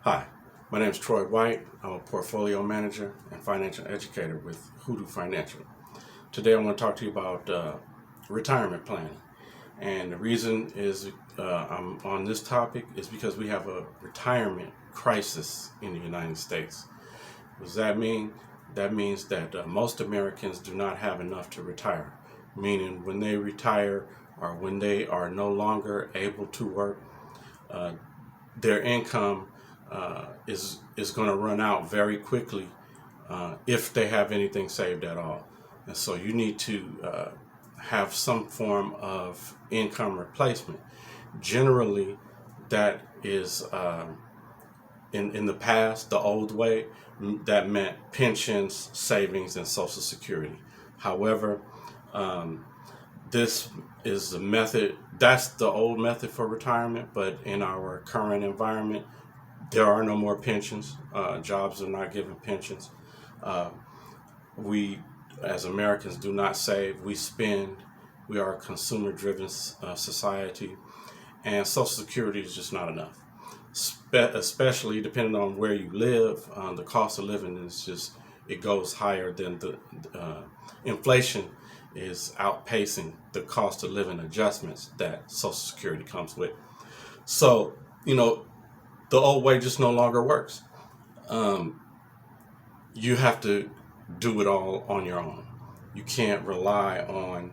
Hi, my name is Troy White. I'm a portfolio manager and financial educator with Hoodoo Financial. Today I want to talk to you about retirement planning. And the reason is I'm on this topic is because we have a retirement crisis in the United States. What does that mean? That means that most Americans do not have enough to retire, meaning when they retire or when they are no longer able to work, uh, their income is going to run out very quickly if they have anything saved at all. And so you need to have some form of income replacement. Generally, that is in the past, the old way, that meant pensions, savings, and Social Security. However, um, this is the method, that's the old method for retirement, but in our current environment, there are no more pensions. Jobs are not giving pensions. Uh, we, as Americans, do not save. We spend. We are a consumer-driven society, and Social Security is just not enough. Especially depending on where you live, the cost of living is just it goes higher than the inflation is outpacing the cost of living adjustments that Social Security comes with. So you know the old way just no longer works. Um, you have to do it all on your own. You can't rely on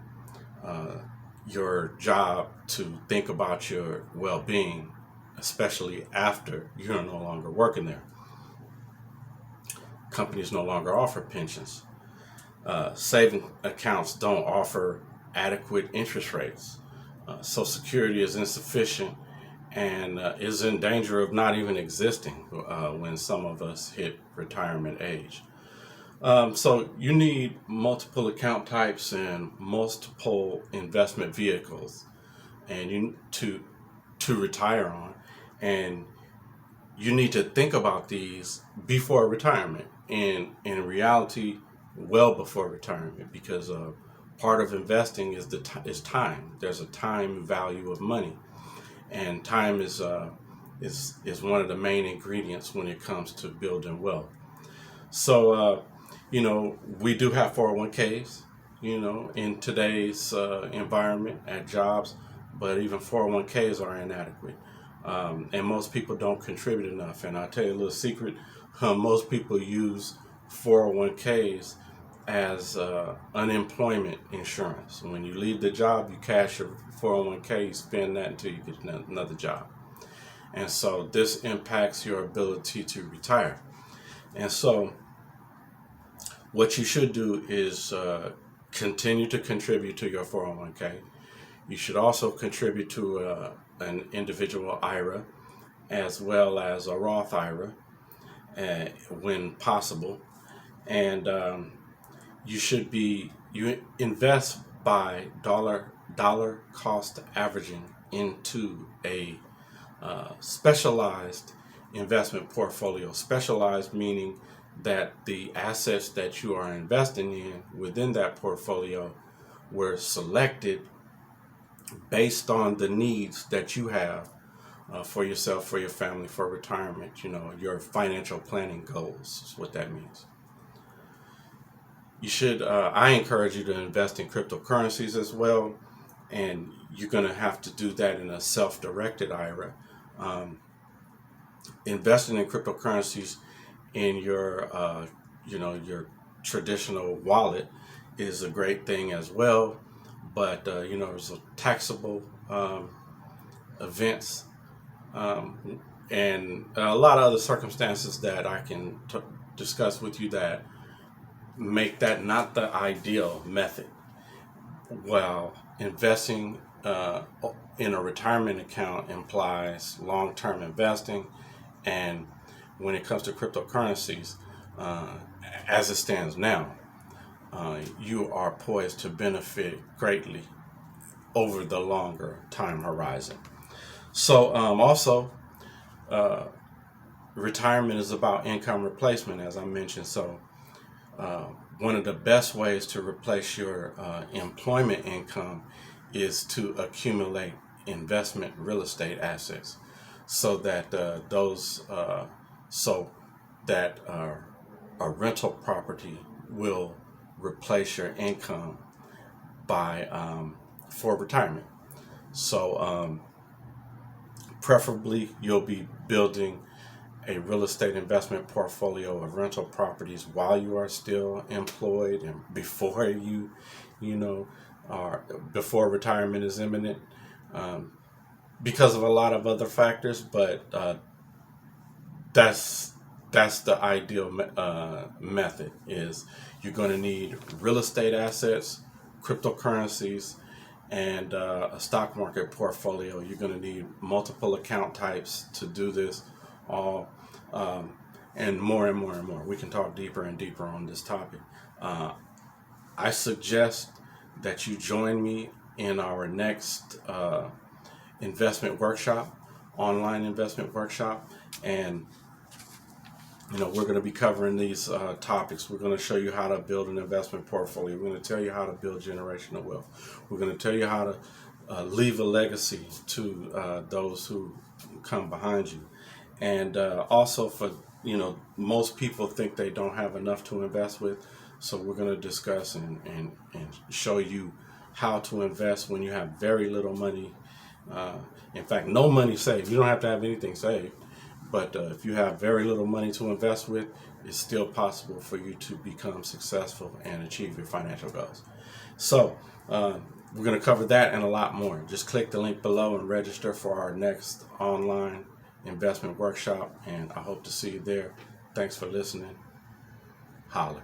uh, your job to think about your well being, especially after you're no longer working there. Companies no longer offer pensions. Saving accounts don't offer adequate interest rates. Social Security is insufficient and is in danger of not even existing when some of us hit retirement age. So you need multiple account types and multiple investment vehicles, and you to retire on, and you need to think about these before retirement, and in reality, well before retirement, because part of investing is is time. There's a time value of money, and time is one of the main ingredients when it comes to building wealth. So we do have 401ks, in today's environment at jobs, but even 401ks are inadequate, and most people don't contribute enough. And I'll tell you a little secret: most people use 401ks as unemployment insurance. When you leave the job, you cash your 401k, you spend that until you get another job. And so this impacts your ability to retire. And so what you should do is continue to contribute to your 401k. You should also contribute to an individual IRA as well as a Roth IRA when possible. And you invest by dollar cost averaging into a specialized investment portfolio. Specialized meaning that the assets that you are investing in within that portfolio were selected based on the needs that you have for yourself, for your family, for retirement. Your financial planning goals is what that means. I encourage you to invest in cryptocurrencies as well, and you're going to have to do that in a self-directed IRA. Um, Investing in cryptocurrencies in your traditional wallet is a great thing as well, but there's a taxable events, and a lot of other circumstances that I can discuss with you that make that not the ideal method. While investing in a retirement account implies long-term investing, and when it comes to cryptocurrencies, uh, as it stands now, you are poised to benefit greatly over the longer time horizon. So, also, uh, retirement is about income replacement, as I mentioned. So, uh, one of the best ways to replace your employment income is to accumulate investment real estate assets. so that so that a rental property will replace your income by for retirement. So preferably you'll be building a real estate investment portfolio of rental properties while you are still employed and before you know, or before retirement is imminent, because of a lot of other factors. But that's the ideal method. Is you're going to need real estate assets, cryptocurrencies, and a stock market portfolio. You're going to need multiple account types to do this all, and more and more and more. We can talk deeper and deeper on this topic. I suggest that you join me in our next investment workshop, online investment workshop, and we're going to be covering these topics. We're going to show you how to build an investment portfolio. We're going to tell you how to build generational wealth. We're going to tell you how to leave a legacy to those who come behind you. And also for, most people think they don't have enough to invest with. So we're going to discuss and show you how to invest when you have very little money. In fact, no money saved. You don't have to have anything saved. But if you have very little money to invest with, it's still possible for you to become successful and achieve your financial goals. So we're going to cover that and a lot more. Just click the link below and register for our next online investment workshop. And I hope to see you there. Thanks for listening. Holler.